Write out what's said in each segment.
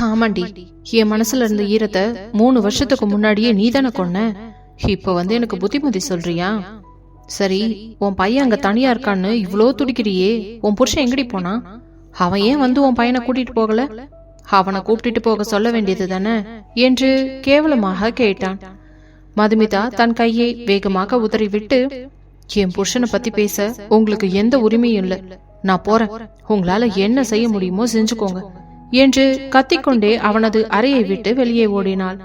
ஆமாண்டி, என் மனசுல இருந்த ஈரத்தை 3 வருஷத்துக்கு முன்னாடியே நீதானே கொன்ன. இப்ப எனக்கு புத்திமதி சொல்றியா? சரி, உன் பையன் அங்க தனியா இருக்கான்னு இவ்வளோ துடிக்கிறியே, உன் புருஷன் எங்கடி போனா? அவன் ஏன் உன் பையனை கூட்டிட்டு போகல? அவனை கூப்பிட்டு போக சொல்ல வேண்டியது தானே என்று கேவலமாக கேட்டான். மதுமிதா தன் கையை வேகமாக உதறிவிட்டு, என் புருஷனை பத்தி பேச உங்களுக்கு எந்த உரிமையும் இல்ல, நான் போறேன், உங்களால என்ன செய்ய முடியுமோ செஞ்சுக்கோங்க என்று கத்திக்கொண்டே அவனது அறையை விட்டு வெளியே ஓடினாள்.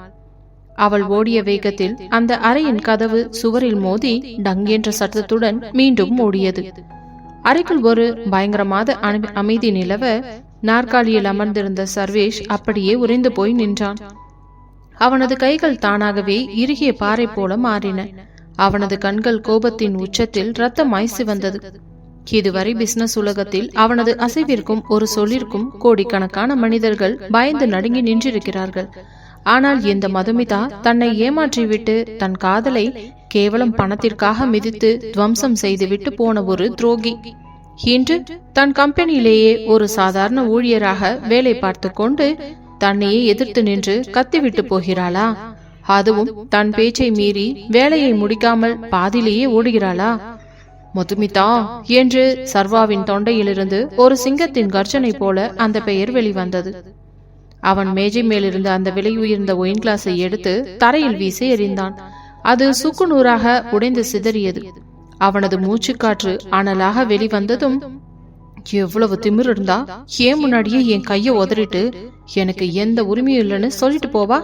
அவள் ஓடிய வேகத்தில் அந்த அறையின் கதவு சுவரில் மோதி டங் என்ற சத்தத்துடன் மீண்டும் ஓடியது. அறைக்குள் ஒரு பயங்கரமான அமைதி நிலவ நாற்காலியில் அமர்ந்திருந்த சர்வேஷ் அப்படியே உறைந்து போய் நின்றான். அவனது கைகள் தானாகவே இறுகிய பாறை போல மாறின. அவனது கண்கள் கோபத்தின் உச்சத்தில் ரத்தமாய் சிவந்தது. இதுவரை பிசினஸ் உலகத்தில் அவனது அசைவிற்கும் ஒரு சொல்லிற்கும் கோடிக்கணக்கான மனிதர்கள் பயந்து நடுங்கி நின்றிருக்கிறார்கள். ஆனால் இந்த மதுமிதா தன்னை ஏமாற்றிவிட்டு தன் காதலை கேவலம் பணத்திற்காக மிதித்து துவம்சம் செய்துவிட்டு போன ஒரு துரோகி இன்று தன் கம்பெனியிலேயே ஒரு சாதாரண ஊழியராக வேலை பார்த்து கொண்டு தன்னையே எதிர்த்து நின்று கத்திவிட்டு போகிறாளா? அதுவும் தன் பேச்சை மீறி வேலையை முடிக்காமல் பாதிலேயே ஓடுகிறாளா? மதுமிதா என்று சர்வாவின் தொண்டையிலிருந்து ஒரு சிங்கத்தின் கர்ஜனை போல அந்த பெயர் வெளிவந்தது. அவன் மேஜை மேலிருந்து அந்த விலை உயர்ந்த ஒயின் கிளாஸை எடுத்து தரையில் வீசி எறிந்தான். அது சுக்குநூறாக உடைந்து சிதறியது. அவனது மூச்சுக்காற்று அனலாக வெளிவந்ததும், எவ்வளவு திமிர் இருந்தா ஏன் முன்னாடியே என் கைய உதறிட்டு எனக்கு எந்த உரிமையும் இல்லைன்னு சொல்லிட்டு போவா?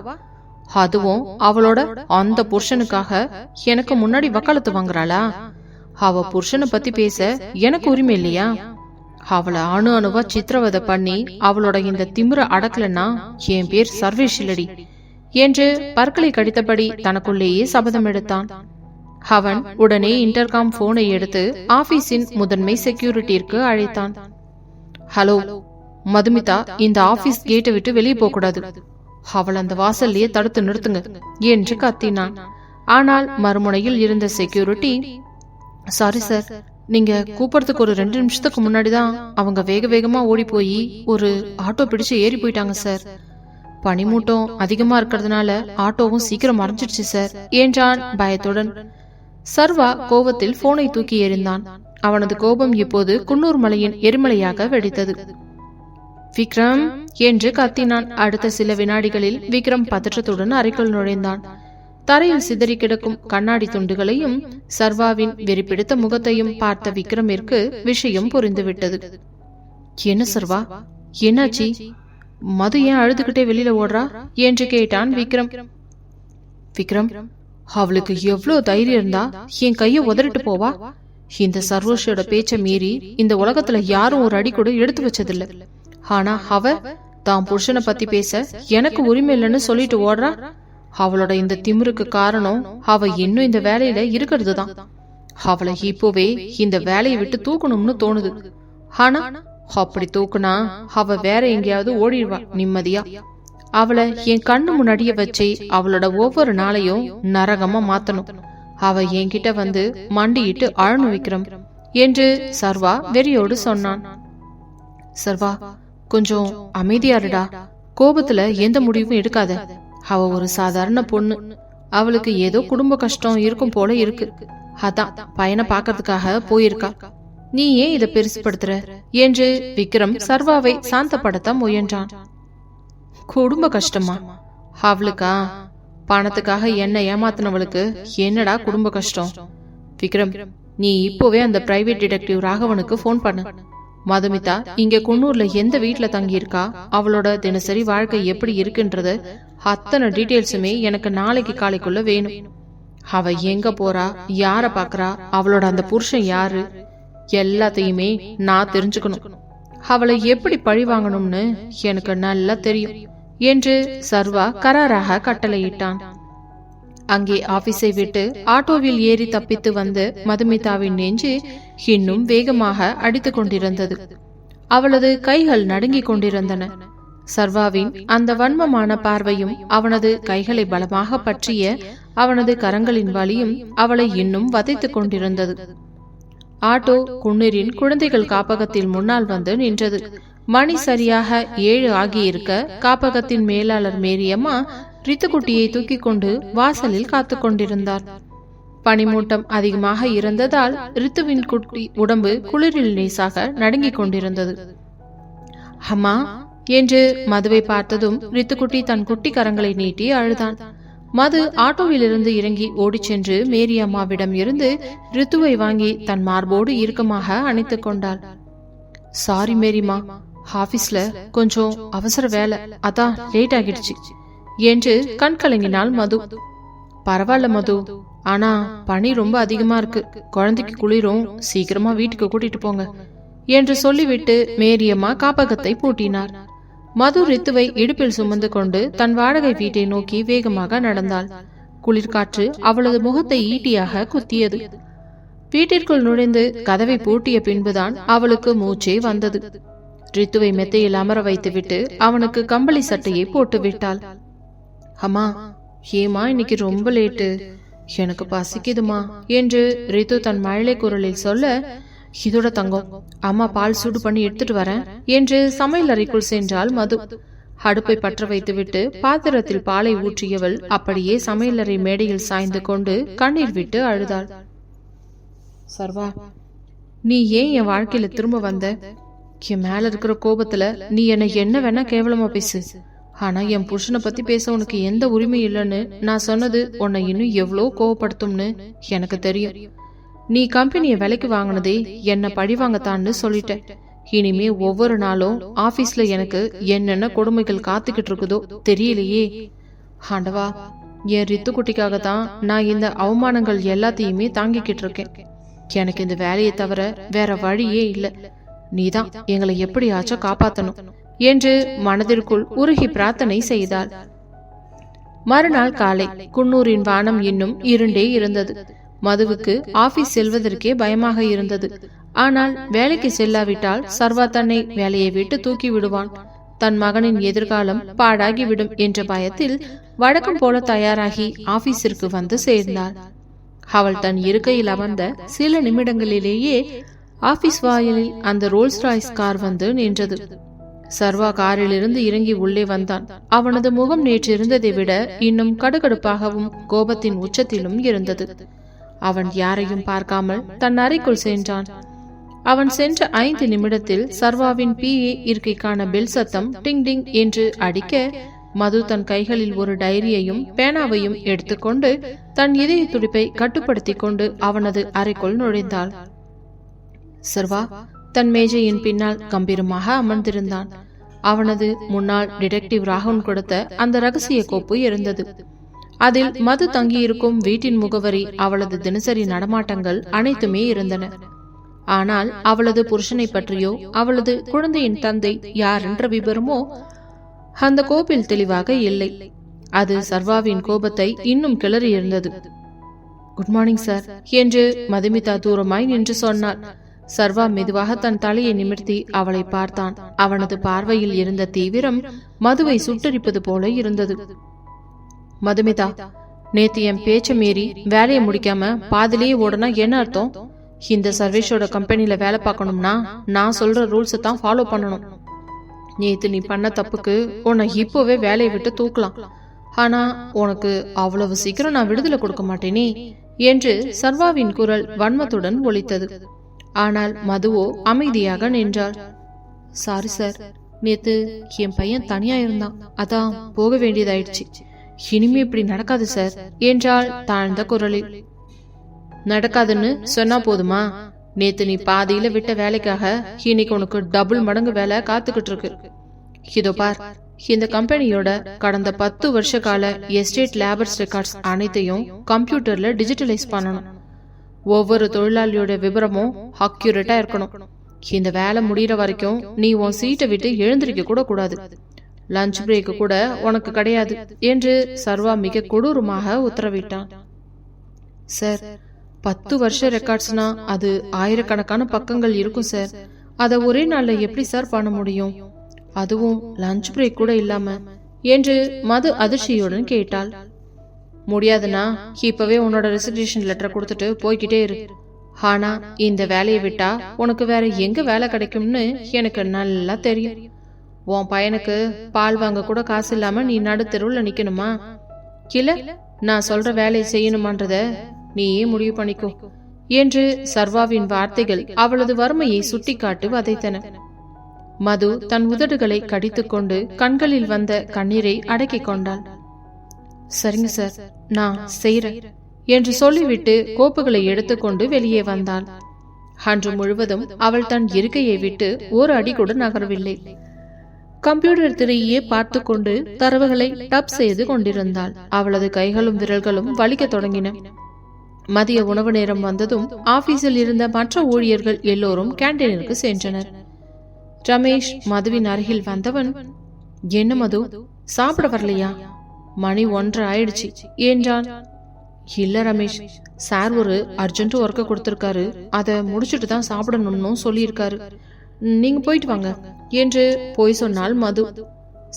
அதுவும் அவளோட அந்த புருஷனுக்காக எனக்கு முன்னாடி வக்காலத்து வாங்குறாளா? அவ புருஷனை பத்தி பேச எனக்கு உரிமை இல்லையா? அவளை அணு அணுவா சித்திரவதை பண்ணி அவளோட இந்த திமிர அடக்கலன்னா என் பேர் சர்வேஷ் இல்லடி என்று பற்களை கடித்தபடி தனக்குள்ளேயே சபதம் எடுத்தான். அவன் உடனே இன்டர்காம் போனை எடுத்து ஆபீஸின் முதன்மை செக்யூரிட்டிற்கு அழைத்தான். ஹலோ மதுமிதா, இந்த ஆபீஸ் கேட்டை விட்டு வெளியே போக கூடாது, அவள் அந்த வாசல்லையே தடுத்து நிறுத்துங்க என்று கத்தினான். ஆனால் மறுமுனையில் இருந்த செக்யூரிட்டி, சாரி சார், நீங்க கூப்பிடுறதுக்கு ஒரு 2 நிமிஷத்துக்கு முன்னாடிதான் அவங்க வேக வேகமா ஓடி போய் ஒரு ஆட்டோ பிடிச்சு ஏறி போயிட்டாங்க சார். பனிமூட்டம் அதிகமா இருக்கிறதுனால ஆட்டோவும் சீக்கிரம் மறைஞ்சிடுச்சு சார் என்றான் பயத்துடன். சர்வா கோபத்தில் போனை தூக்கி எறிந்தான். அவனது கோபம் இப்போது குன்னூர் மலையின் எரிமலையாக வெடித்தது. விக்ரம் என்று கத்தினான். அடுத்த சில வினாடிகளில் விக்ரம் பதற்றத்துடன் அறைக்குள் நுழைந்தான். தரையில் சிதறி கிடக்கும் கண்ணாடி துண்டுகளையும் சர்வாவின் வெறிப்பிடித்த முகத்தையும் பார்த்த விக்ரமிற்கு விஷயம் புரிந்துவிட்டது. என்ன சர்வா, என்னாச்சி? மது ஏன் அழுதுகிட்டே வெளியில ஓடுறா என்று கேட்டான் விக்ரம். விக்ரம், அவளுக்கு எவ்வளவு தைரியம் இருந்தா என் கைய உதறிட்டு போவா? இந்த சர்வோஷோட பேச்ச மீறி இந்த உலகத்துல யாரும் ஒரு அடி கூட எடுத்து வச்சதில்ல. ஆனா அவ தான் புருஷனை பத்தி பேச எனக்கு உரிமை இல்லைன்னு சொல்லிட்டு ஓடுறா. அவளோட இந்த திமிருக்கு காரணம் அவ இன்னும் இந்த வேலையில இருக்கிறது தான். அவளை இப்போவே இந்த வேலையை விட்டு தூக்கணும்னு தோணுது. ஆனா அப்படி தூக்குனா அவ வேற எங்கேயாவது ஓடிடுவா நிம்மதியா. அவளை என் கண்ணு முன்னாடியே வச்சு அவளோட ஒவ்வொரு நாளையும் நரகமா மாத்தணும். அவ என்கிட்ட வந்து மண்டியிட்டு அழணும் விக்ரம் என்று சர்வா வெறியோடு சொன்னான். சர்வா, கொஞ்சம் அமைதியாருடா, கோபத்துல எந்த முடிவும் எடுக்காத. அவ ஒரு சாதாரண பொண்ணு, அவளுக்கு ஏதோ குடும்ப கஷ்டம் இருக்கும் போல இருக்கு, அதான் பையனை பாக்கிறதுக்காக போயிருக்கா. நீ ஏன் இதை பெருசுபடுத்துற என்று விக்ரம் சர்வாவை சாந்தப்படுத்த முயன்றான். குடும்ப கஷ்டமா? அவளுக்கா? பணத்துக்காக என்ன ஏமாத்தினவளுக்கு என்னடா குடும்ப கஷ்டம்? விக்ரம், நீ இப்போவே அந்த பிரைவேட் டிடெக்டிவ் ராகவனுக்கு போன் பண்ணு. மதுமிதா இங்க குன்னூர்ல எந்த வீட்டுல தங்கியிருக்கா, அவளோட தினசரி வாழ்க்கை எப்படி இருக்குன்றது அத்தனை டீட்டெயில்ஸுமே எனக்கு நாளைக்கு காலைக்குள்ள வேணும். அவ எங்க போறா, யார பாக்குறா, அவளோட அந்த புருஷன் யாரு, எல்லாத்தையுமே நான் தெரிஞ்சுக்கணும். அவளை எப்படி பழி வாங்கணும்னு எனக்கு நல்லா தெரியும் என்று சர்வா கராராக கட்டளையிட்டான். அங்கே ஆபீஸை விட்டு ஆட்டோவில் ஏறி தப்பித்து வந்து மதுமிதாவின் நெஞ்சு இன்னும் வேகமாக அடித்துக் கொண்டிருந்தது. அவளது கைகள் நடுங்கிக் கொண்டிருந்தன. சர்வாவின் அந்த வன்மமான பார்வையும் அவனது கைகளை பலமாக பற்றிய அவனது கரங்களின் வலியும் அவளை இன்னும் வதைத்துக் கொண்டிருந்தது. ஆட்டோ குன்னூரின் குழந்தைகள் காப்பகத்தில் முன்னால் வந்து நின்றது. மணி சரியாக 7 ஆகியிருக்க காப்பகத்தின் மேலாளர் மேரியம்மா ரித்துக்குட்டியை தூக்கி கொண்டு வாசலில் காத்து கொண்டிருந்தார். பனிமூட்டம் அதிகமாக இருந்ததால் ரித்துவின் குட்டி உடம்பு குளிரில் லேசாக நடுங்கிக் கொண்டிருந்தது. அம்மா என்று மதுவை பார்த்ததும் ரித்துக்குட்டி தன் குட்டி கரங்களை நீட்டி அழுதான். மது ஆட்டோவிலிருந்து இறங்கி ஓடிச் சென்று மேரி அம்மாவிடம் இருந்து ரித்துவை வாங்கி தன் மார்போடு இறுக்கமாக அணைத்துக் கொண்டாள். சாரி மேரிமா, ஆபீஸ்ல கொஞ்சம் அவசர வேலை, அதான் லேட் ஆகிடுச்சு என்று கண் கலங்கினாள் மது. பரவாயில்ல மது, ஆனா பனி ரொம்ப அதிகமா இருக்கு, குழந்தைக்கு குளிரும், சீக்கிரமா வீட்டுக்கு கூட்டிட்டு போங்க என்று சொல்லிவிட்டு மேரியம்மா காப்பகத்தை பூட்டினார். மது ரித்துவை இடுப்பில் சுமந்து கொண்டு தன் வாடகை வீட்டை நோக்கி வேகமாக நடந்தாள். குளிர்காற்று அவளது முகத்தை ஈட்டியாக குத்தியது. வீட்டிற்குள் நுழைந்து கதவை பூட்டிய பின்புதான் அவளுக்கு மூச்சே வந்தது. ரித்துவை மெத்தையில் அமர வைத்துவிட்டு அவனுக்கு கம்பளி சட்டையை போட்டு விட்டாள். அம்மா, ஏமா இன்னைக்கு ரொம்ப லேட்டு, எனக்கு பசிக்குதுமா என்று ரித்து தன் மழலை குரலில் சொல்ல, இதோட தங்கம், அம்மா பால் சூடு பண்ணி எடுத்துட்டு வரேன் என்று சமையல் அறைக்குள் சென்றாள் மது. அடுப்பை பற்ற வைத்துவிட்டு பாத்திரத்தில் பாலை ஊற்றியவள் அப்படியே சமையலறை மேடையில் சாய்ந்து கொண்டு கண்ணீர் விட்டு அழுதாள். சர்வா, நீ ஏன் என் வாழ்க்கையில திரும்ப வந்த? என் மேல இருக்கிற கோபத்துல நீ என்னை என்ன வேணா கேவலமா பேசு, ஆனா என் புருஷனை பத்தி பேச உனக்கு எந்த உரிமை இல்லைன்னு நான் சொன்னது உன்னை இன்னும் எவ்வளோ கோவப்படுத்தும்னு எனக்கு தெரியும். நீ கம்பெனியை விலைக்கு வாங்கினதே என்ன பழி வாங்கத்தான்னு சொல்லிட்ட. இனிமே ஒவ்வொரு நாளும் ஆபீஸ்ல எனக்கு என்னென்ன கொடுமைகள் காத்துக்கிட்டு இருக்குதோ தெரியலையே. ஆண்டவா, என் ரித்துக்குட்டிக்காகத்தான் நான் இந்த அவமானங்கள் எல்லாத்தையுமே தாங்கிக்கிட்டு இருக்கேன். எனக்கு இந்த வேலையை தவிர வேற வழியே இல்லை. நீதான் எங்களை எப்படியாச்சும் காப்பாத்தணும் என்று மனதிற்குள் உருகி பிரார்த்தனை செய்தாள். மறுநாள் காலை குன்னூரின் வானம் இன்னும் இருண்டே இருந்தது. மதுவுக்கு ஆபீஸ் செல்வதற்கே பயமாக இருந்தது. ஆனால் வேலைக்கு செல்லாவிட்டால் சர்வா தன்னை வேலையை விட்டு தூக்கி விடுவான், தன் மகனின் எதிர்காலம் பாடாகிவிடும் என்ற பயத்தில் வழக்கம் போல தயாராகி ஆபீஸிற்கு வந்து சேர்ந்தாள். அவள் தன் இருக்கையில் அமர்ந்த சில நிமிடங்களிலேயே ஆபீஸ் வாயிலில் அந்த ரோல்ஸ் ராய்ஸ் கார் வந்து நின்றது. சர்வா காரிலிருந்து இறங்கி உள்ளே வந்தான். அவனது முகம் நேற்று இருந்ததை விட இன்னும் கடுகடுப்பாகவும் கோபத்தின் உச்சத்திலும் இருந்தது. அவன் யாரையும் பார்க்காமல் தன் அறைக்குள் சென்றான். அவன் சென்ற 5 நிமிடத்தில் சர்வாவின் PA இருக்கைக்கான பெல் சத்தம் டிங் டிங் என்று அடிக்க, மது தன் கைகளில் ஒரு டைரியையும் பேனாவையும் எடுத்துக்கொண்டு தன் இதய துடிப்பை கட்டுப்படுத்தி கொண்டு அவனது அறைக்குள் நுழைந்தாள். சர்வா தன் மேஜையின் பின்னால் கம்பீரமாக அமர்ந்திருந்தான். அவனது முன்னாள் டிடெக்டிவ் ராகுல் கொடுத்த அந்த ரகசிய கோப்பு இருந்தது. அதில் மது தங்கியிருக்கும் வீட்டின் முகவரி, அவளது தினசரி நடமாட்டங்கள் அனைத்துமே இருந்தன. ஆனால் அவளது புருஷனை பற்றியோ அவளது குழந்தையின் தந்தை யார் என்ற விவரமோ அந்த கோப்பில் தெளிவாக இல்லை. அது சர்வாவின் கோபத்தை இன்னும் கிளறி இருந்தது. குட் மார்னிங் சார் என்று மதுமிதா தூரமாய் நின்று சொன்னாள். சர்வா மெதுவாக தன் தலையை நிமிர்த்தி அவளை பார்த்தான். அவனது பார்வையில் இருந்த தீவிரம் மதுவை சுட்டரிப்பது போல இருந்தது. மதுமிதா, நேத்து என் பேச்ச மீறி வேலையை முடிக்காம பாதிலேயே ஓடனா என்ன அர்த்தம்? இந்த சர்வேஷோட கம்பெனில வேலை பார்க்கணும்னா நான் சொல்ற ரூல்ஸை தான் ஃபாலோ பண்ணணும். நேத்து நீ பண்ண தப்புக்கு உன்னை இப்போவே வேலையை விட்டு தூக்கலாம், ஆனா உனக்கு அவ்வளவு சீக்கிரம் நான் விடுதலை கொடுக்க மாட்டேனே என்று சர்வாவின் குரல் வன்மத்துடன் ஒலித்தது. ஆனால் மதுவோ அமைதியாக நின்றாள். சாரி சார், நேத்து என் பையன் தனியா இருந்தான், அதான் போக வேண்டியதாயிடுச்சு. இனிமே இப்படி நடக்காது சார் என்றாள் தாழ்ந்த குரலில். நடக்காதுன்னு சொன்னா போதுமா? நேத்து நீ பாதியில விட்ட வேலைக்காக இன்னைக்கு உனக்கு டபுள் மடங்கு வேலை காத்துக்கிட்டு இருக்கு. இதோ பார், இந்த கம்பெனியோட கடந்த 10 வருஷ கால எஸ்டேட் லேபர்ஸ் ரெக்கார்ட்ஸ் அனைத்தையும் கம்ப்யூட்டர்ல டிஜிட்டலைஸ் பண்ணணும். ஒவ்வொரு தொழிலாளியோட விவரமும் அக்யூரேட்டா இருக்கணும். இந்த வேலை முடிகிற வரைக்கும் நீ உன் சீட்டை விட்டு எழுந்திருக்க கூட கூடாது. லஞ்ச் பிரேக் கூட உனக்கு கிடையாது என்று சர்வா மிக கொடூரமாக உத்தரவிட்டான். சார், 10 வருஷ ரெக்கார்ட்ஸ்னா அது ஆயிரக்கணக்கான பக்கங்கள் இருக்கும் சார். அதை ஒரே நாள்ல எப்படி சார் பண்ண முடியும்? அதுவும் லஞ்ச் பிரேக் கூட இல்லாம என்று மது அதிர்ச்சியுடன் கேட்டாள். முடியாதுன்னா இப்பவே உன்னோட ரெசிக்னேஷன் லெட்டர் கொடுத்துட்டு போய்கிட்டே இரு. ஆனா இந்த வேலையை விட்டா உனக்கு வேற எங்க வேலை கிடைக்கும்னு எனக்கு நல்லா தெரியும். உன் பையனுக்கு பால் வாங்க கூட காசு இல்லாம நீ நடுத்தெருவுல நிக்கணுமா? இல்ல நான் சொல்ற வேலையை செய்யணுமான்றத நீயே முடிவு பண்ணிக்கோ என்று சர்வாவின் வார்த்தைகள் அவளது வறுமையை சுட்டிக்காட்டு வதைத்தன. மது தன் உதடுகளை கடித்துக்கொண்டு கண்களில் வந்த கண்ணீரை அடக்கிக் கொண்டாள். சரிங்க சார், நான் செய்றேன் என்று சொல்லிவிட்டு கோப்புகளை எடுத்துக்கொண்டு வெளியே வந்தாள். அன்று முழுவதும் அவள் தன் இருக்கையை விட்டு ஒரு அடி கூட நகரவில்லை. கம்ப்யூட்டர் திரையே பார்த்து கொண்டு தரவுகளை டப் செய்து கொண்டிருந்தாள். அவளது கைகளும் விரல்களும் வலிக்க தொடங்கின. மதிய உணவு நேரம் வந்ததும் ஆபீஸில் இருந்த மற்ற ஊழியர்கள் எல்லோரும் கேண்டீனிற்கு சென்றனர். ரமேஷ் மதுவின் அருகில் வந்தவன், என்ன மது, சாப்பிட வரலையா? மணி 1:30 ஆயிடுச்சு என்றான். இல்ல ரமேஷ், சார் ஒரு அர்ஜென்ட் ஒர்க்க கொடுத்திருக்காரு, அதை முடிச்சுட்டு தான் சாப்பிடணும்னு சொல்லியிருக்காரு. நீங்க போயிட்டு வாங்க என்று போய் சொன்னாள் மது.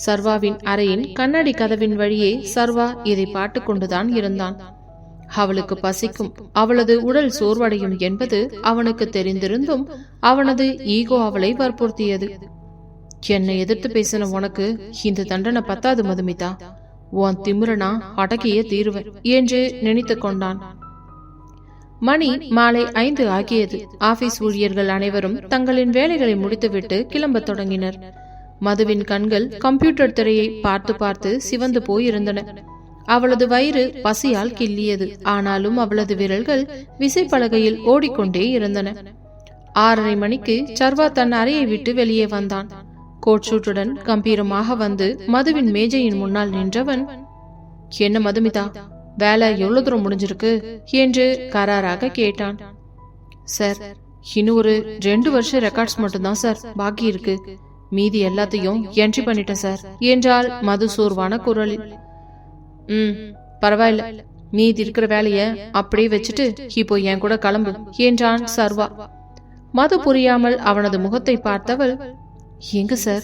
சர்வாவின் அறையின் கண்ணாடி கதவின் வழியே சர்வா இதை பார்த்து கொண்டுதான் இருந்தான். அவளுக்கு பசிக்கும், அவளது உடல் சோர்வடையும் என்பது அவனுக்கு தெரிந்திருந்தும் அவனது ஈகோ அவளை வற்புறுத்தியது. என்னை எதிர்த்து பேசின உனக்கு இந்த தண்டனை பத்தாது மதுமிதா, உன் திமிரனா அடக்கிய தீருவன் என்று நினைத்து கொண்டான். மணி மாலை 5 ஆகியது. ஆபீஸ் ஊழியர்கள் அனைவரும் தங்களின் வேலைகளை முடித்துவிட்டு கிளம்ப தொடங்கினர். மதுவின் கண்கள் கம்ப்யூட்டர் திரையை பார்த்து பார்த்து சிவந்து போயிருந்தன. அவளது வயிறு பசியால் கிள்ளியது. ஆனாலும் அவளது விரல்கள் விசைப்பலகையில் ஓடிக்கொண்டே இருந்தன. 6:30 மணிக்கு சர்வா தன் அறையை விட்டு வெளியே வந்தான். கோட் ஷூட்டுடன் கம்பீரமாக வந்து மதுவின் மேஜையின் முன்னால் நின்றவன், என்ன மதுமிதா, வேலை எவ்வளவு தூரம் முடிஞ்சிருக்கு என்று கராராக கேட்டான். சார், இன்னும் ஒரு 2 வருஷ ரெக்கார்ட்ஸ் மட்டும்தான் சார் பாக்கி இருக்கு, மீதி எல்லாத்தையும் என்ட்ரி பண்ணிட்டேன் சார் என்றால் மது சோர்வான குரலில். பரவாயில்ல, மீதி இருக்கிற வேலைய அப்படியே வச்சுட்டு இப்போ என் கூட கிளம்பு என்றான் சர்வா. மது புரியாமல் அவனது முகத்தை பார்த்தவள், எங்க சார்?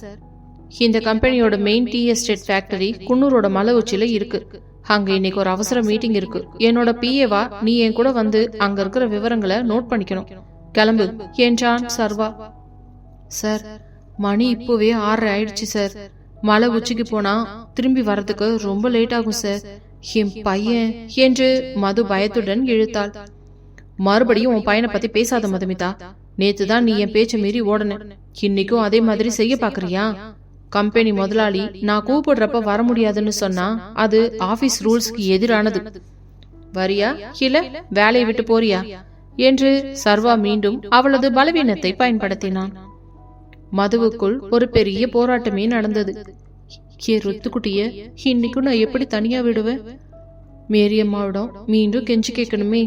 இந்த கம்பெனியோட மெயின் டீ எஸ்டேட் ஃபேக்டரி குன்னூரோட மலை உச்சியில இருக்கு. அங்க இன்னைக்கு ஒரு அவசர மீட்டிங் இருக்கு. என்னோட பிஏவா நீ என் கூட வந்து அங்க இருக்கிற விவரங்களை நோட் பண்ணிக்கணும். கிளம்பு என்றான் சர்வா. சார், மணி இப்பவே 6:30 ஆயிடுச்சு சார். மலை உச்சிக்கு போனா திரும்பி வரதுக்கு ரொம்ப லேட் ஆகும் சார். என் பையன் என்று மது பயத்துடன் இழுத்தாள். மறுபடியும் உன் பையனை பத்தி பேசாத மதுமிதா. நேத்துதான் நீ என் பேச்ச மீறி ஓடன. இன்னைக்கும் அதே மாதிரி செய்ய பாக்குறியா? கம்பெனி முதலாளி நான் கூப்பிடுறப்ப வர முடியாதுன்னு சொன்னா அது ஆபீஸ் ரூல்ஸ்க்கு எதிரானது. வரியா இல்ல வேலையை விட்டு போறியா என்று சர்வா மீண்டும் அவளது பலவீனத்தை பயன்படுத்தினான். மதுவுக்குள் ஒரு பெரிய போராட்டமே நடந்தது. ஏ ருத்துக்குட்டிய, இன்னைக்கும் நான் எப்படி தனியா விடுவேன்? மேரியம்மாவிடம் மீண்டும் கெஞ்சி கேட்கணுமே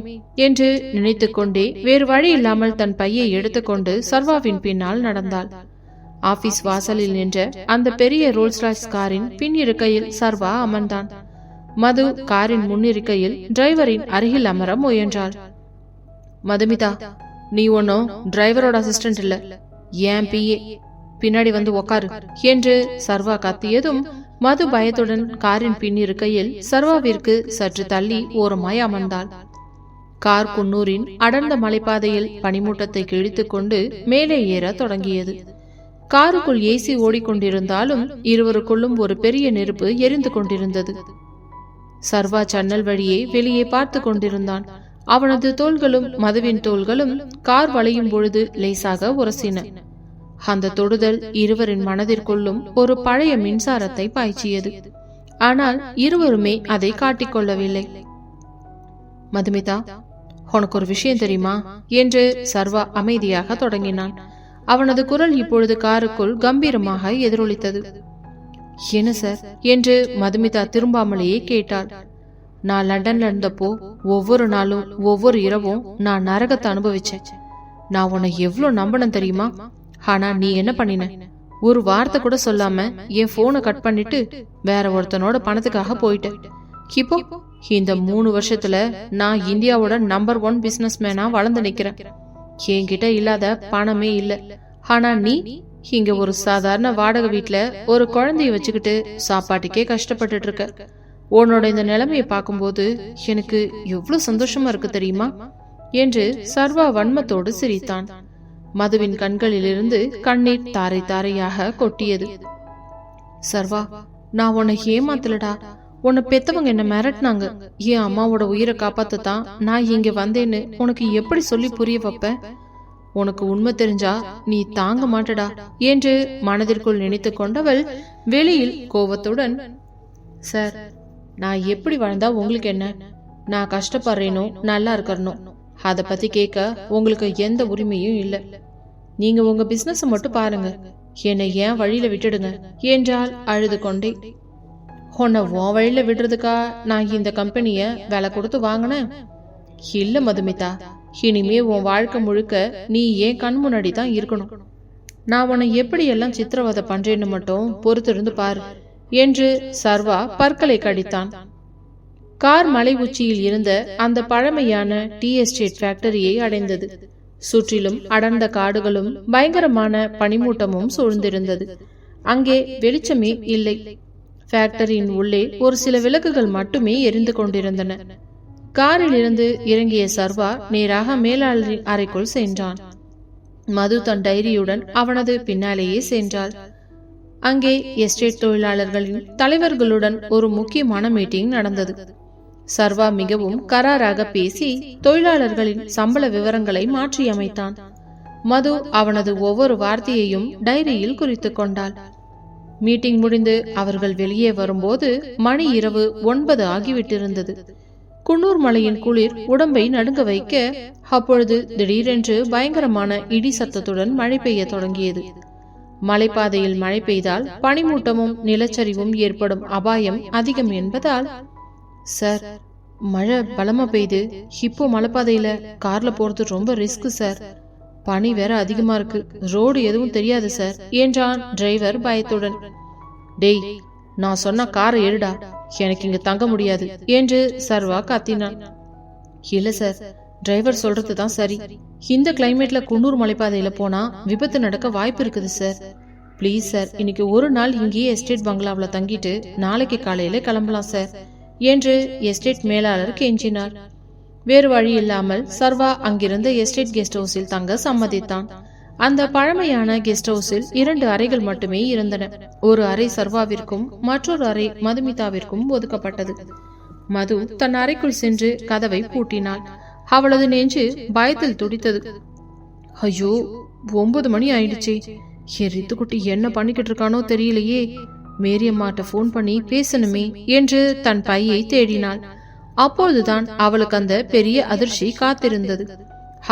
என்று நினைத்து கொண்டே வேறு வழி இல்லாமல் தன் பையை எடுத்துக்கொண்டு சர்வாவின் பின்னால் நடந்தாள். ஆபீஸ் வாசலில் நின்ற அந்த பெரிய ரோல்ஸ் ராய்ஸ் காரின் பின் இருக்கையில் சர்வா அமர்ந்தான். மது காரின் முன்னிருக்கையில் டிரைவரின் அருகில் அமர முயன்றாள். மதுமிதா, நீ ஒன்னும் டிரைவரோட அசிஸ்டன்ட் இல்ல, ஏன் பிஏ, பின்னாடி வந்து உக்காரு என்று சர்வா கத்தியதும் மது பயத்துடன் காரின் பின் இருக்கையில் சர்வாவிற்கு சற்று தள்ளி ஓரமாய் அமர்ந்தாள். கார் குன்னூரின் அடர்ந்த மலைப்பாதையில் பனிமூட்டத்தை கிழித்துக் கொண்டு மேலே ஏற தொடங்கியது. காருக்குள் ஏசி ஓடிக்கொண்டிருந்தாலும் இருவருக்குள்ளும் ஒரு பெரிய நெருப்பு எரிந்து கொண்டிருந்தது. சர்வா ஜன்னல் வழியே வெளியே பார்த்து கொண்டிருந்தான். அவனது தோள்களும் மதுவின் தோள்களும் கார் வளையும் பொழுது லேசாக உரசின. அந்த தொடுதல் இருவரின் மனதிற்குள்ளும் ஒரு பழைய மின்சாரத்தை பாய்ச்சியது. ஆனால் இருவருமே அதை காட்டிக்கொள்ளவில்லை. மதுமிதா, உனக்கு ஒரு விஷயம் தெரியுமா என்று சர்வா அமைதியாக தொடங்கினான். அவனது குரல் இப்பொழுது காருக்குள் கம்பீரமாக எதிரொலித்தது. என்ன சார் என்று மதுமிதா திரும்பாமலேயே கேட்டாள். நான் லண்டன்ல இருந்தப்போ ஒவ்வொரு நாளும் ஒவ்வொரு இரவும் நான் நரகத்தை அனுபவிச்சேன். நான் உன்னை எவ்வளவு நம்பணும் தெரியுமா? ஆனா நீ என்ன பண்ணின? ஒரு வார்த்தை கூட சொல்லாம என் போனை கட் பண்ணிட்டு வேற ஒருத்தனோட பணத்துக்காக போயிட்டேன். இப்போ இந்த 3 வருஷத்துல நான் இந்தியாவோட நம்பர் 1 பிசினஸ் மேனா வளர்ந்து நிக்கிறேன். என்கிட்ட இல்லாத பணமே இல்ல. ஆனா நீ இங்க ஒரு சாதாரண வாடகை வீட்டுல ஒரு குழந்தைய வச்சுக்கிட்டு சாப்பாட்டுக்கே கஷ்டப்பட்டுட்டு இருக்க. உன்னோட இந்த நிலைமையை பார்க்கும்போது எனக்கு எவ்வளவு சந்தோஷமா இருக்கு தெரியுமா? என்று சர்வா வன்மத்தோடு சிரித்தான். மதுவின் கண்களிலிருந்து கண்ணீர் தாரை தாரையாக கொட்டியது. சர்வா, நான் உன்னை ஏமாத்தலடா. உன்னை பெத்தவங்க என்ன மிரட்டினாங்க. என் அம்மாவோட உயிரை காப்பாத்தத்தான் நான் இங்க வந்தேன்னு உனக்கு எப்படி சொல்லி புரிய வைப்ப? உனக்கு உண்மை தெரிஞ்சா நீ தாங்க மாட்டடா என்று மனதிற்குள் நினைத்து கொண்டவள் வெளியில் கோபத்துடன், சார், நான் எப்படி வாழ்ந்தா உங்களுக்கு என்ன? நான் கஷ்டப்படுறேனோ நல்லா இருக்கணும், அதை பத்தி கேட்க உங்களுக்கு எந்த உரிமையும் இல்லை. நீங்க உங்க பிசினஸ் மட்டும் பாருங்க, என்னை ஏன் வழியில விட்டுடுங்க என்றால் அழுது கொண்டே. உன்னை உன் வழியில விடுறதுக்கா நான் இந்த கம்பெனிய விலை கொடுத்து வாங்கினேன்? இல்ல மதுமிதா, இனிமே உன் வாழ்க்கை முழுக்க நீ ஏன் கண் முன்னாடி தான் இருக்கணும். நான் உன்னை எப்படி எல்லாம் சித்திரவதை பண்றேன்னு மட்டும் பொறுத்திருந்து பாரு என்று சர்வா பற்களை கடித்தான். கார் மலை உச்சியில் இருந்த அந்த பழமையான டீ எஸ்டேட் ஃபேக்டரியை அடைந்தது. சுற்றிலும் அடர்ந்த காடுகளும் பயங்கரமான பனிமூட்டமும் சூழ்ந்திருந்தது. அங்கே வெளிச்சமே இல்லை. ஃபேக்டரியின் உள்ளே ஒரு சில விளக்குகள் மட்டுமே எரிந்து கொண்டிருந்தன. காரில் இருந்து இறங்கிய சர்வா நேராக மேலாளரின் அறைக்குள் சென்றான். மது தன் டைரியுடன் அவனது பின்னாலேயே சென்றாள். அங்கே எஸ்டேட் தொழிலாளர்களின் தலைவர்களுடன் ஒரு முக்கியமான மீட்டிங் நடந்தது. சர்வா மிகவும் கராராக பேசி தொழிலாளர்களின் சம்பள விவரங்களை மாற்றி அமைத்தான். மது அவனது ஒவ்வொரு வார்த்தையையும் டைரியில் குறித்து கொண்டாள். மீட்டிங் முடிந்து அவர்கள் வெளியே வரும்போது மணி இரவு 9 ஆகிவிட்டிருந்தது. குன்னூர் மலையின் குளிர் உடம்பை நடுங்க வைக்க, அப்பொழுது திடீரென்று பயங்கரமான இடி சத்தத்துடன் மழை பெய்ய தொடங்கியது. மலைப்பாதையில் மழை பெய்தால் பனிமூட்டமும் நிலச்சரிவும் ஏற்படும் அபாயம் அதிகம் என்பதால், சார், மழை பலமா பெய்து, இப்போ மலைப்பாதையில கார்ல போறது ரொம்ப ரிஸ்க் சார். பனி வேற அதிகமா இருக்கு, ரோடு எதுவும் தெரியாது சார் என்றான் டிரைவர் பயத்துடன். டேய், நான் சொன்ன காரை எடுடா, எனக்கு இங்க தங்க முடியாது என்று சர்வா கத்தினான். இல்ல சார், டிரைவர் சொல்றது தான் சரி. இந்த கிளைமேட்ல குன்னூர் மலைப்பாதையில போனா விபத்து நடக்க வாய்ப்பு இருக்குது சார். பிளீஸ் சார், இன்னைக்கு ஒரு நாள் இங்கேயே எஸ்டேட் பங்களாவில தங்கிட்டு நாளைக்கு காலையில கிளம்பலாம் சார் என்று எஸ்டேட் மேலாளர் கெஞ்சினார். வேறு வழி இல்லாமல் சர்வா அங்கிருந்த எஸ்டேட் கெஸ்ட் ஹவுஸில் தங்க சம்மதித்தான். அந்த பழமையான கெஸ்ட் ஹவுஸில் 2 அறைகள் மட்டுமே இருந்தன. ஒரு அறை சர்வாவிற்கும் மற்றொரு அறை மதுமிதாவிற்கும் ஒதுக்கப்பட்டது. மது தன் அறைக்குள் சென்று கதவை பூட்டினாள். அவளது நெஞ்சு பயத்தில் துடித்தது. ஐயோ, 9 மணி ஆயிடுச்சே, என் ரித்துக்குட்டி என்ன பண்ணிக்கிட்டு இருக்கானோ தெரியலையே, மேரியம்மாட்ட போன் பண்ணி பேசணுமே என்று தன் பையை தேடினாள். அப்பொழுதுதான் அவளுக்கு அந்த பெரிய அதிர்ச்சி காத்திருந்தது.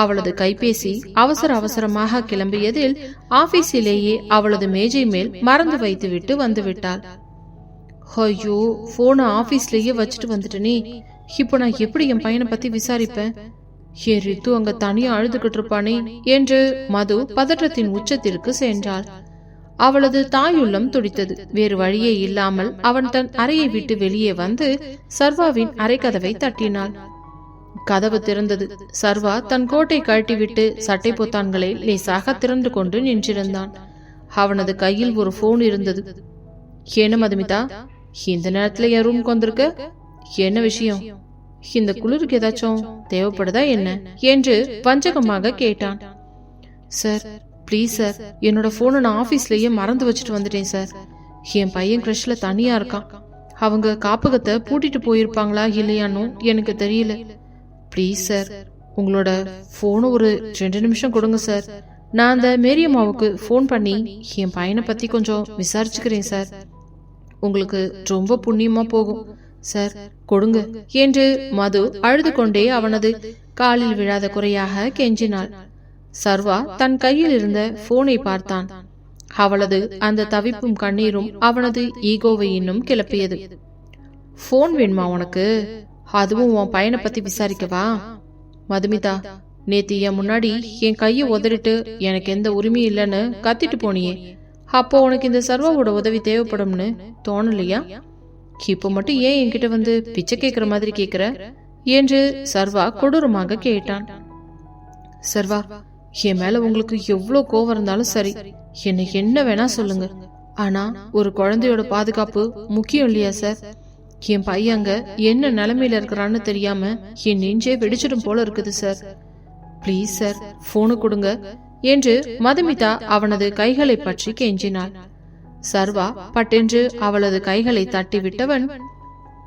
அவளது கைபேசி அவசர அவசரமாக கிளம்பியதில் ஆபீஸிலேயே அவளது மேஜை மேல் மறந்து வைத்துவிட்டு வந்துவிட்டாள். ஐயோ, போனை ஆபீஸ்லயே வச்சுட்டு வந்துட்டனே, இப்ப நான் எப்படி என் பையனை பத்தி விசாரிப்பேன்? என் ரித்து அங்க தனியா அழுதுகிட்டு இருப்பானே என்று மது பதற்றத்தின் உச்சத்திற்கு சென்றாள். அவளது தாயுள்ளம் துடித்தது. வேறு வழியே இல்லாமல் அவன் தன் அறையை விட்டு வெளியே வந்து சர்வாவின் அறை கதவை தட்டினாள். கதவு திறந்தது. சர்வா தன் கோட்டை கழட்டிவிட்டு சட்டை பொத்தான்களை லேசாக திறந்து கொண்டு நின்றிருந்தான். அவனது கையில் ஒரு போன் இருந்தது. என்ன மதுமிதா, இந்த நேரத்துல என் ரூம் வந்திருக்க? என்ன விஷயம்? இந்த குளிருக்கு ஏதாச்சும் தேவைப்படுதா என்ன என்று வஞ்சகமாக கேட்டான். சார், பிளீஸ் சார், என்னோட போனை நான் ஆபீஸ்லயே மறந்து வச்சுட்டு வந்துட்டேன் சார். என் பையன் கிரஷ்ல தனியா இருக்கான். அவங்க காப்பகத்தை பூட்டிட்டு போயிருப்பாங்களா இல்லையான்னு எனக்கு தெரியல. பிளீஸ் சார், உங்களோட போனை ஒரு 2 நிமிஷம் கொடுங்க சார். நான் அந்த மேரியம்மாவுக்கு போன் பண்ணி என் பையனை பத்தி கொஞ்சம் விசாரிச்சுக்கிறேன் சார். உங்களுக்கு ரொம்ப புண்ணியமா போகும் சார், கொடுங்க என்று மது அழுது கொண்டே அவனது காலில் விழாத குறையாக கெஞ்சினாள். சர்வா தன் கையில் இருந்த போனை பார்த்தான். அவளது அந்த தவிப்பும் கண்ணீரும் அவனது ஈகோவை இன்னும் கிளப்பியது. போன் வேணுமா உனக்கு? அதுவும் உன் பையனை பத்தி விசாரிக்கவா? மதுமிதா, நேத்து என் முன்னாடி என் கையை உதறிட்டு எனக்கு எந்த உரிமையும் இல்லைன்னு கத்திட்டு போனியே, அப்போ உனக்கு இந்த சர்வாவோட உதவி தேவைப்படும்னு தோணலையா? இப்போ மட்டும் ஏன் என்கிட்ட வந்து பிச்சை கேட்கிற மாதிரி கேட்கிற என்று சர்வா கொடூரமாக கேட்டான். சர்வா, என் மேல உங்களுக்கு எவ்வளவு கோவம் இருந்தாலும் சரி, என்னை என்ன வேணா சொல்லுங்க. ஆனா ஒரு குழந்தையோட பாதுகாப்பு முக்கியம் இல்லையா சார்? என் பையங்க என்ன நிலைமையில இருக்கிறான்னு தெரியாம என் நெஞ்சே வெடிச்சிடும் போல இருக்குது சார். ப்ளீஸ் சார், போனு கொடுங்க என்று மதுமிதா அவனது கைகளை பற்றி கெஞ்சினாள். சர்வா பட்டென்று அவளது கைகளை தட்டிவிட்டவன்,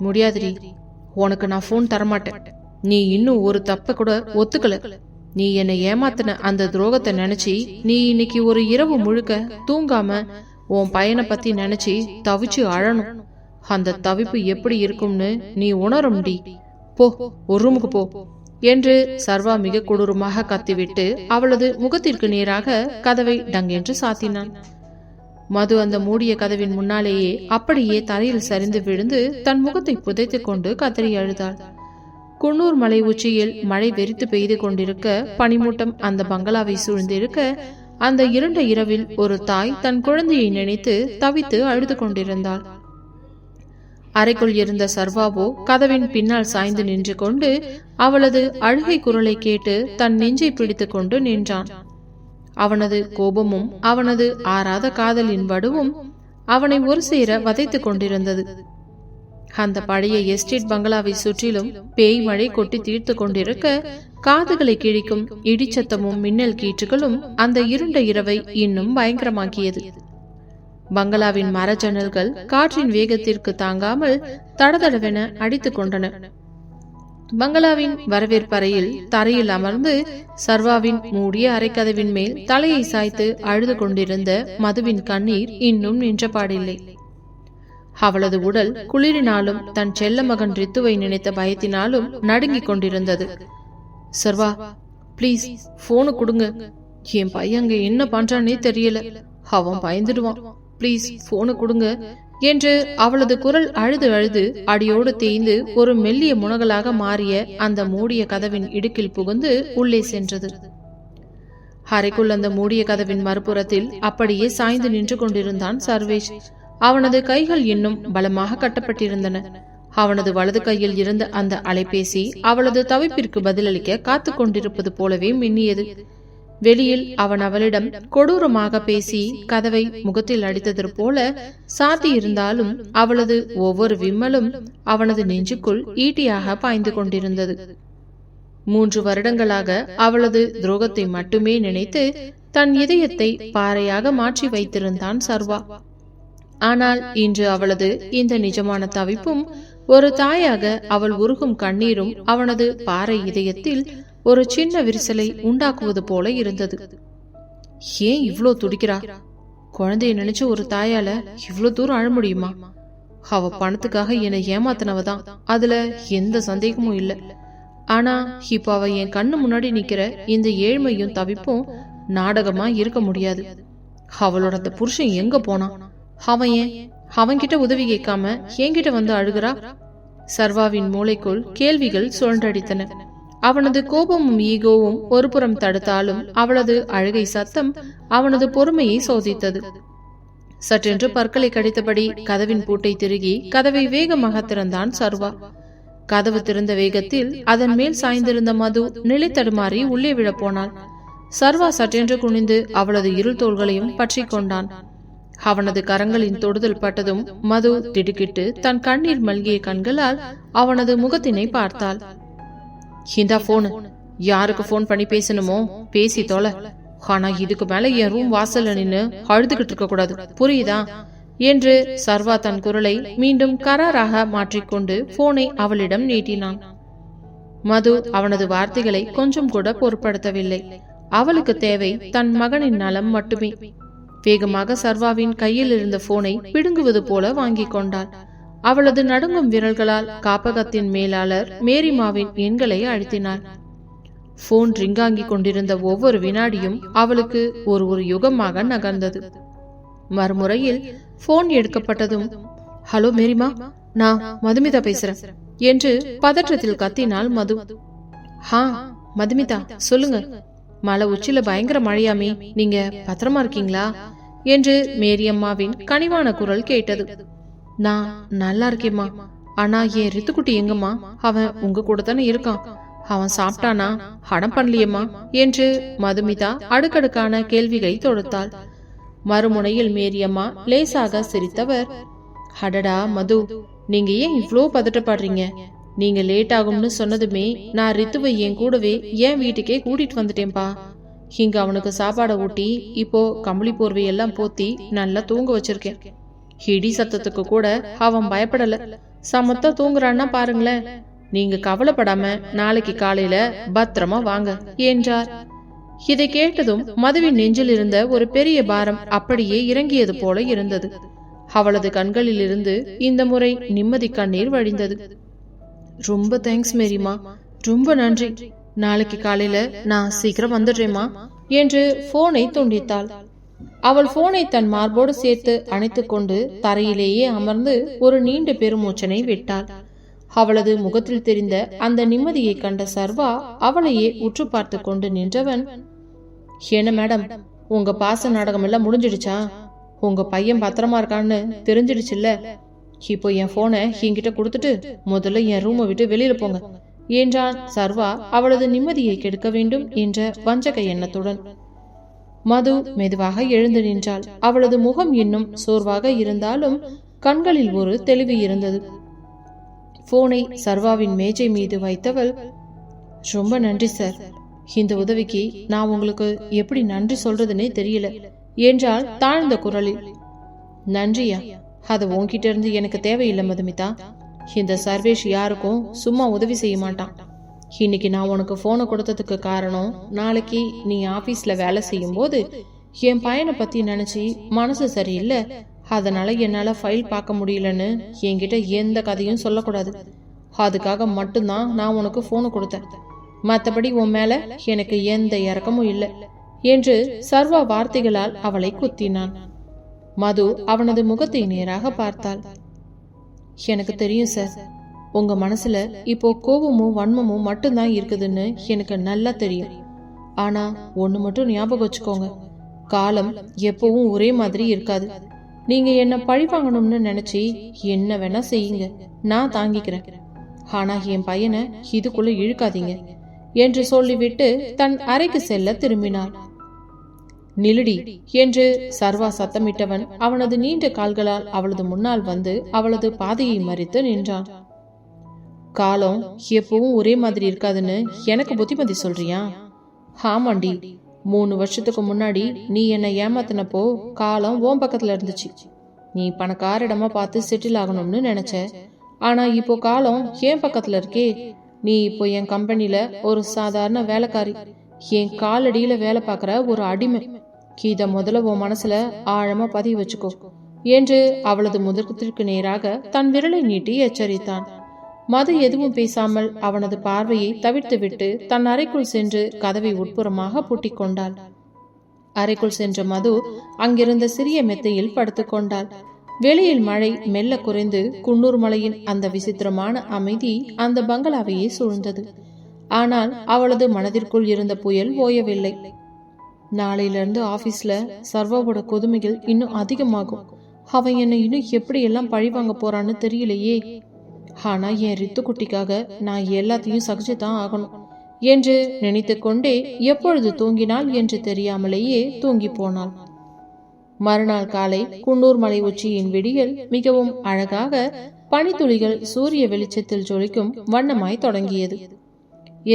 முடியாதுடி, உனக்கு நான் போன் தரமாட்டேன். நீ இன்னும் ஒரு தப்ப கூட ஒத்துக்கல. நீ என்னை ஏமாத்தின அந்த துரோகத்தை நினைச்சி நீ இன்னைக்கு ஒரு இரவு முழுக்க தூங்காம உன் பையனை பத்தி நினைச்சி தவிச்சு அழணும். அந்த தவிப்பு எப்படி இருக்கும்னு நீ உணரும்டி. போ, ஒரு ரூமுக்கு போ என்று சர்வா மிக கொடூரமாக கத்திவிட்டு அவளது முகத்திற்கு நேராக கதவை டங்கென்று சாத்தினான். மது அந்த மூடிய கதவின் முன்னாலேயே அப்படியே தரையில் சரிந்து விழுந்து தன் முகத்தை புதைத்துக் கொண்டு கதறி அழுதாள். குன்னூர் மலை உச்சியில் மழை வெறித்து பெய்து கொண்டிருக்க, பனிமூட்டம் அந்த பங்களாவை சூழ்ந்திருக்க, அந்த இருண்ட இரவில் ஒரு தாய் தன் குழந்தையை நினைத்து தவித்து அழுது கொண்டிருந்தாள். அறைக்குள் இருந்த சர்வாவோ கதவின் பின்னால் சாய்ந்து நின்று கொண்டு அவளது அழுகை குரலை கேட்டு தன் நெஞ்சை பிடித்துக் கொண்டு நின்றான். அவனது கோபமும் அவனது ஆறாத காதலின் வடுவும் அவனை ஒரு சேர வதைத்துக் கொண்டிருந்தது. அந்த பழைய எஸ்டேட் பங்களாவை சுற்றிலும் பேய் மழை கொட்டி தீர்த்து கொண்டிருக்க, காதுகளை கிழிக்கும் இடிச்சத்தமும் மின்னல் கீற்றுகளும் அந்த இருண்ட இரவை இன்னும் பயங்கரமாக்கியது. பங்களாவின் மர ஜன்னல்கள் காற்றின் வேகத்திற்கு தாங்காமல் தடதடவென அடித்துக் கொண்டன. பங்களாவின் வரவேற்பறையில் தரையில் அமர்ந்து சர்வாவின் மூடிய அரைக்கதவின் மேல் தலையை சாய்த்து அழுது கொண்டிருந்த மதுவின் கண்ணீர் இன்னும் நின்றபாடில்லை. அவளது உடல் குளிரினாலும் தன் செல்ல மகன் ரித்துவை நினைத்த பயத்தினாலும் நடுங்கிக் கொண்டிருந்தது. சர்வா, பிளீஸ் போனு கொடுங்க. என் பையன் அங்க என்ன பண்றானே தெரியல. அவன் பயந்துடுவான். பிளீஸ் போனு கொடுங்க என்று அவளது குரல் அழுது அழுது அடியோடு தேய்ந்து ஒரு மெல்லிய முனகலாக மாறிய அந்த மூடிய கதவின் இடுக்கில் புகுந்து உள்ளே சென்றது. அறைக்குள் அந்த மூடிய கதவின் மறுபுறத்தில் அப்படியே சாய்ந்து நின்று கொண்டிருந்தான் சர்வேஷ். அவனது கைகள் இன்னும் பலமாக கட்டப்பட்டிருந்தன. அவனது வலது கையில் இருந்த அந்த அலைபேசி அவளது தவிப்பிற்கு பதிலளிக்க காத்து கொண்டிருப்பது போலவே மின்னியது. வெளியில் அவன் அவளிடம் கொடூரமாக பேசி கதவை முகத்தில் அடித்தது போல சாத்தி இருந்தாலும் அவளது ஒவ்வொரு விம்மலும் அவனது நெஞ்சுக்குள் ஈட்டியாக பாய்ந்து கொண்டிருந்தது. 3 வருடங்களாக அவளது துரோகத்தை மட்டுமே நினைத்து தன் இதயத்தை பாறையாக மாற்றி வைத்திருந்தான் சர்வா. ஆனால் இன்று அவளது இந்த நிஜமான தவிப்பும் ஒரு தாயாக அவள் உருகும் கண்ணீரும் அவனது பாறை இதயத்தில் ஒரு சின்ன விரிசலை உண்டாக்குவது போல இருந்தது. ஏன் இவ்ளோ துடிக்கிறா? குழந்தைய நினைச்சு ஒரு தாயால இவ்ளோ தூரம் அழ முடியுமா? அவ பணத்துக்காக என்னை ஏமாத்தினவதான், அதுல எந்த சந்தேகமும் இல்ல. ஆனா இப்ப அவ என் கண்ணு முன்னாடி நிக்கிற இந்த ஏழ்மையும் தவிப்பும் நாடகமா இருக்க முடியாது. அவளோட அந்த புருஷன் எங்க போனான்? அவன் ஏன் அவன்கிட்ட உதவி கேட்காம என்கிட்ட வந்து அழுகிறா? சர்வாவின் மூளைக்குள் கேள்விகள் சுழன்றடித்தன. அவனது கோபமும் ஈகோவும் ஒரு புறம் தடுத்தாலும் அவளது அழுகை சத்தம் அவனது பொறுமையை சோதித்தது. சற்றென்று பற்களை கடித்தபடி கதவின் பூட்டை திருகி கதவை வேகமாக திறந்தான் சர்வா. கதவு திறந்த வேகத்தில் அதன் மேல் சாய்ந்திருந்த மது நிலை தடுமாறி உள்ளே விழ போனாள். சர்வா சற்றென்று குனிந்து அவளது இருள் தோள்களையும் பற்றி கொண்டான். அவனது கரங்களின் தொடுதல் பட்டதும் மது திடுக்கிட்டு தன் கண்ணீர் மல்கிய கண்களால் அவனது முகத்தினை பார்த்தாள். இந்தா போனு, யாருக்கு போன் பண்ணி பேசணுமோ பேசி தொலை. ஆனா இதுக்கு மேல என் ரூம் வாசல்ல நின்னு அழுதுகிட்டு இருக்க கூடாது, புரியுதா என்று சர்வா தன் குரலை மீண்டும் கராராக மாற்றிக்கொண்டு போனை அவளிடம் நீட்டினான். மது அவனது வார்த்தைகளை கொஞ்சம் கூட பொருட்படுத்தவில்லை. அவளுக்கு தேவை தன் மகனின் நலம் மட்டுமே. வேகமாக சர்வாவின் கையில் இருந்த போனை பிடுங்குவது போல வாங்கி கொண்டாள். அவளது நடுங்கும் விரல்களால் காப்பகத்தின் மேலாளர் மேரிமாவின் எண்களை அழுத்தினாள். போன் ரிங்காங்கி கொண்டிருந்த ஒவ்வொரு வினாடியும் அவளுக்கு ஒரு யுகமாக நகர்ந்தது. மறுமுறையில் போன் எடுக்கப்பட்டதும், ஹலோ மேரிமா, நான் மதுமிதா பேசுறேன் என்று பதற்றத்தில் கத்தினாள் மது. ஹா மதுமிதா, சொல்லுங்க. மலை உச்சில பயங்கர மழையாமே, நீங்க பத்திரமா இருக்கீங்களா என்று மேரியம்மாவின் கனிவான குரல் கேட்டது. நான் நல்லா இருக்கேம்மா. ஆனா என் ரித்துக்குட்டி எங்கம்மா? அவன் உங்க கூட தானே இருக்கான். அவன் சாப்பிட்டானா? ஹடம் பண்ணலையம்மா என்று மதுமிதா அடுக்கடுக்கான கேள்விகளை தொடுத்தாள். மறுமுனையில் மேரியம்மா லேசாக சிரித்தவர், அடடா மது, நீங்க ஏன் இவ்ளோ பதட்டப்படுறீங்க? நீங்க லேட் ஆகும்னு சொன்னதுமே நான் ரித்துவை என் கூடவே என் வீட்டுக்கே கூட்டிட்டு வந்துட்டேன்பா. இங்க அவனுக்கு சாப்பாடை ஊட்டி இப்போ கம்பளி போர்வையெல்லாம் போத்தி நல்லா தூங்க வச்சிருக்கேன். இடி சத்தத்துக்கு கூட அவன் பயப்படல, சமத்தா தூங்குறான்னா பாருங்களேன். நீங்க கவலைப்படாம நாளைக்கு காலையில பத்திரமா வாங்க என்றார். இதை கேட்டதும் மதுவின் நெஞ்சில் இருந்த ஒரு பெரிய பாரம் அப்படியே இறங்கியது போல இருந்தது. அவளது கண்களில் இருந்து இந்த முறை நிம்மதி கண்ணீர் வழிந்தது. ரொம்ப தேங்க்ஸ் மேரிமா, ரொம்ப நன்றி. நாளைக்கு காலையில நான் சீக்கிரம் வந்துடுறேம்மா என்று போனை துண்டித்தாள். அவள் போனை தன் மார்போடு சேர்த்து அணைத்துக் கொண்டு தரையிலேயே அமர்ந்து ஒரு நீண்ட பெருமூச்சனை விட்டாள். அவளது முகத்தில் தெரிந்த அந்த நிம்மதியை கண்ட சர்வா அவளையே உற்று பார்த்து கொண்டு நின்றவன், என்ன மேடம், உங்க பாச நாடகம் எல்லாம் முடிஞ்சிடுச்சா? உங்க பையன் பத்திரமா இருக்கான்னு தெரிஞ்சிடுச்சுல்ல? இப்போ என் போனை என்கிட்ட கொடுத்துட்டு முதல்ல என் ரூமை விட்டு வெளியில போங்க என்றான் சர்வா அவளது நிம்மதியை கெடுக்க வேண்டும் என்ற வஞ்சக எண்ணத்துடன். மது மெதுவாக எழுந்து நின்றாள். அவளது முகம் இன்னும் சோர்வாக இருந்தாலும் கண்களில் ஒரு தெளிவு இருந்தது. போனை சர்வாவின் மேஜை மீது வைத்தவள், ரொம்ப நன்றி சார். இந்த உதவிக்கு நான் உங்களுக்கு எப்படி நன்றி சொல்றதுன்னே தெரியல என்றால் தாழ்ந்த குரலில். நன்றியா? அது உன்கிட்ட இருந்து எனக்கு தேவையில்லை மதுமிதா. இந்த சர்வேஷ் யாருக்கும் சும்மா உதவி செய்ய மாட்டான். இன்னைக்கு நான் உனக்கு போனை கொடுத்ததுக்கு காரணம், நாளைக்கு நீ ஆபீஸ்ல வேலை செய்யும் போது என் பையனை பத்தி நினைச்சு மனசு சரியில்லை, அதனால என்னால ஃபைல் பார்க்க முடியலன்னு என்கிட்ட எந்த கதையும் சொல்லக்கூடாது. அதுக்காக மட்டும்தான் நான் உனக்கு போனை கொடுத்தேன். மற்றபடி உன் மேல எனக்கு எந்த இறக்கமும் இல்லை என்று சர்வா வார்த்தைகளால் அவளை குத்தினான். மது அவனது முகத்தை நேராக பார்த்தாள். எனக்கு தெரியும் சார், உங்க மனசுல இப்போ கோபமும் வன்மமும் மட்டும்தான் இருக்குதுன்னு எனக்கு நல்லா தெரியும். ஆனா ஒண்ணு மட்டும் ஞாபகம் வச்சுக்கோங்க, காலம் எப்பவும் ஒரே மாதிரி இருக்காது. நீங்க என்ன பழி வாங்கணும்னு நினைச்சு என்ன வேணா செய்யுங்க, நான் தாங்கிக்கிறேன். ஆனா என் பையனை இதுக்குள்ள இழுக்காதீங்க என்று சொல்லிவிட்டு தன் அறைக்கு செல்ல திரும்பினாள். நிலுடி என்று சர்வா சத்தமிட்டவன் அவனது நீண்ட கால்களால் அவளது முன்னால் வந்து அவளது பாதையை மறித்து நின்றான். காலம் எப்பவும் ஒரே மாதிரி இருக்காதுன்னு எனக்கு புத்திமதி சொல்றியா? ஆமாண்டி, 3 வருஷத்துக்கு முன்னாடி நீ என்னை ஏமாத்தினப்போ காலம் உன் பக்கத்துல இருந்துச்சு. நீ பணக்காரிடமா பார்த்து செட்டில் ஆகணும்னு நினைச்ச. ஆனா இப்போ காலம் என் பக்கத்துல இருக்கே. நீ இப்போ என் கம்பெனில ஒரு சாதாரண வேலைக்காரி, என் காலடியில வேலை பார்க்கற ஒரு அடிமை. இத முதல்ல உன் மனசுல ஆழமா பதிவு வச்சுக்கோ என்று அவளது முதுகத்திற்கு நேராக தன் விரலை நீட்டி எச்சரித்தான். மது எதுவும் பேசாமல் அவனது பார்வையை தவிர்த்து விட்டு தன் அறைக்குள் சென்று கதவை உட்புறமாக பூட்டிக் கொண்டாள். அறைக்குள் சென்ற மது அங்கிருந்த சிறிய மெத்தையில் படுத்துக் கொண்டாள். வெளியில் மழை மெல்ல குறைந்து குன்னூர் மலையின் அந்த விசித்திரமான அமைதி அந்த பங்களாவையே சூழ்ந்தது. ஆனால் அவளது மனதிற்குள் இருந்த புயல் ஓயவில்லை. நாளையிலிருந்து ஆபீஸ்ல சர்வாவோட கொடுமைகள் இன்னும் அதிகமாகும். அவன் என்னை இன்னும் எப்படி எல்லாம் பழி வாங்க போறான்னு தெரியலையே. ஆனா என் ரித்து குட்டிக்காக நான் எல்லாத்தையும் சகிச்சுதான் ஆகணும் என்று நினைத்து கொண்டே எப்பொழுது தூங்கினாள் என்று தெரியாமலேயே தூங்கி போனாள். மறுநாள் காலை குன்னூர் மலை உச்சியின் விடியல் மிகவும் அழகாக பனித்துளிகள் சூரிய வெளிச்சத்தில் ஜொலிக்கும் வண்ணமாய் தொடங்கியது.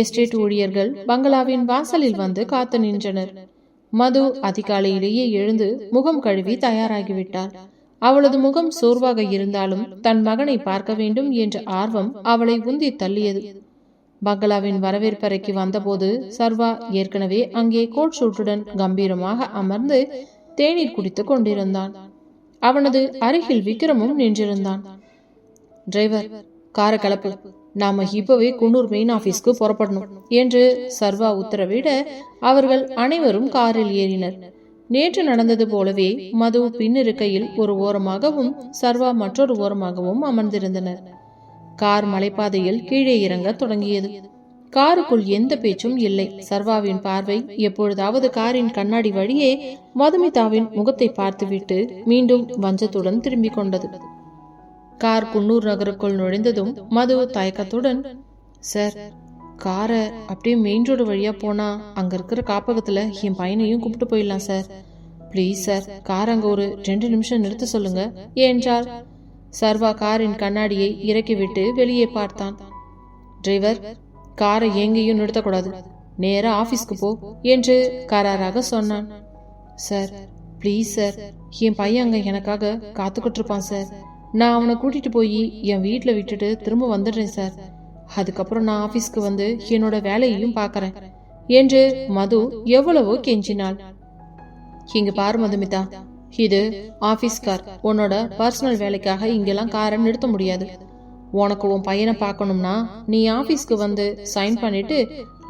எஸ்டேட் ஊழியர்கள் பங்களாவின் வாசலில் வந்து காத்து நின்றனர். மது அதிகாலையிலேயே எழுந்து முகம் கழுவி தயாராகிவிட்டாள். அவளது முகம் சோர்வாக இருந்தாலும் தன் மகனை பார்க்க வேண்டும் என்ற ஆர்வம் அவளை உந்தி தள்ளியது. பங்களாவின் வரவேற்பறைக்கு வந்தபோது சர்வா ஏற்கனவே அங்கே கோட் ஷூட்டுடன் கம்பீரமாக அமர்ந்து தேநீர் குடித்துக் கொண்டிருந்தான். அவனது அருகில் விக்ரமும் நின்றிருந்தான். டிரைவர், கார கலப்பு, நாம இப்பவே குன்னூர் மெயின் ஆபீஸ்க்கு புறப்படணும் என்று சர்வா உத்தரவிட அவர்கள் அனைவரும் காரில் ஏறினர். நேற்று நடந்தது போலவே மது பின்னிருக்கையில் ஒரு ஓரமாகவும் சர்வா மற்றொரு ஓரமாகவும் அமர்ந்திருந்தனர். கார் மலைப்பாதையில் கீழே இறங்க தொடங்கியது. காருக்குள் எந்த பேச்சும் இல்லை. சர்வாவின் பார்வை எப்பொழுதாவது காரின் கண்ணாடி வழியே மதுமிதாவின் முகத்தை பார்த்துவிட்டு மீண்டும் வஞ்சத்துடன் திரும்பிக் கொண்டது. கார் குன்னூர் நகருக்குள் நுழைந்ததும் மது தயக்கத்துடன், சார், காரை அப்படியே மெயின் ரோடு வழியா போனா அங்க இருக்கிற காப்பகத்துல என் பையனையும் கூப்பிட்டு போயிடலாம் சார். பிளீஸ் சார், கார் அங்க ஒரு 2 நிமிஷம் நிறுத்த சொல்லுங்க என்றார். சர்வா காரின் கண்ணாடியை இறக்கிவிட்டு வெளியே பார்த்தான். டிரைவர், காரை எங்கேயும் நிறுத்தக்கூடாது, நேரா ஆபீஸ்க்கு போ என்று கராராக சொன்னான். சார் ப்ளீஸ் சார், என் பையன் அங்க எனக்காக காத்துக்கிட்டு இருப்பான் சார். நான் அவனை கூட்டிட்டு போய் என் வீட்டில் விட்டுட்டு திரும்ப வந்துடுறேன் சார். அதுக்கப்புறம் நான் ஆபீஸ்க்கு வந்து என்னோட வேலையையும் பார்க்கறேன் என்று மது எவ்வளவோ கெஞ்சினாள். இங்க பாரு மதுமிதா, இது ஆபீஸ் கார். உன்னோட பர்சனல் வேலைக்காக இங்கெல்லாம் காரை நிறுத்த முடியாது. உனக்கு உன் பையனை பார்க்கணும்னா நீ ஆபீஸ்க்கு வந்து சைன் பண்ணிட்டு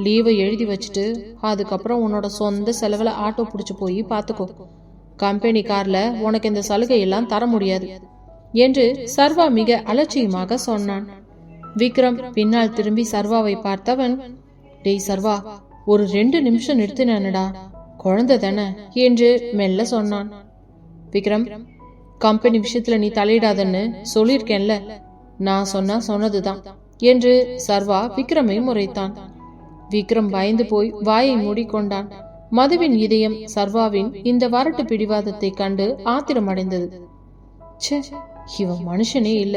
லீவை எழுதி வச்சுட்டு அதுக்கப்புறம் உன்னோட சொந்த செலவுல ஆட்டோ பிடிச்சு போய் பார்த்துக்கோ. கம்பெனி கார்ல உனக்கு இந்த சலுகையெல்லாம் தர முடியாது என்று சர்வா மிக அலட்சியமாக சொன்னான். விக்ரம் பின்னால் திரும்பி சர்வாவை பார்த்தவன், டேய் சர்வா, ஒரு 2 நிமிஷம் நிறுத்தினடா, குழந்தை தானே என்று மெல்ல சொன்னான். விக்ரம், கம்பெனி விஷயத்துல நீ தலையிடாதன்னு சொல்லியிருக்கேன்ல, நான் சொன்னதுதான் என்று சர்வா விக்ரமை முறைத்தான். விக்ரம் பயந்து போய் வாயை மூடிக்கொண்டான். மதுவின் இதயம் சர்வாவின் இந்த வரட்டு பிடிவாதத்தை கண்டு ஆத்திரமடைந்தது. ச்சே, இவன் மனுஷனே இல்ல,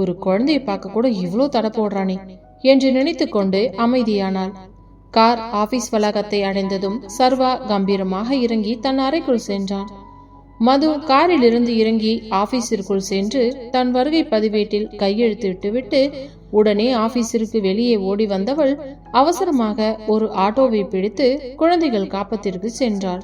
ஒரு குழந்தையை பார்க்க கூட இவ்வளோ தடை போடுறானே என்று நினைத்து கொண்டு அமைதியானாள். கார் ஆபீஸ் வளாகத்தை அடைந்ததும் சர்வா கம்பீரமாக இறங்கி தன் அறைக்குள் சென்றான். மது காரில் இருந்து இறங்கி ஆபீஸிற்குள் சென்று தன் வருகை பதிவேட்டில் கையெழுத்து விட்டு உடனே ஆபீஸிற்கு வெளியே ஓடி வந்தவள் அவசரமாக ஒரு ஆட்டோவை பிடித்து குழந்தைகள் காப்பத்திற்கு சென்றாள்.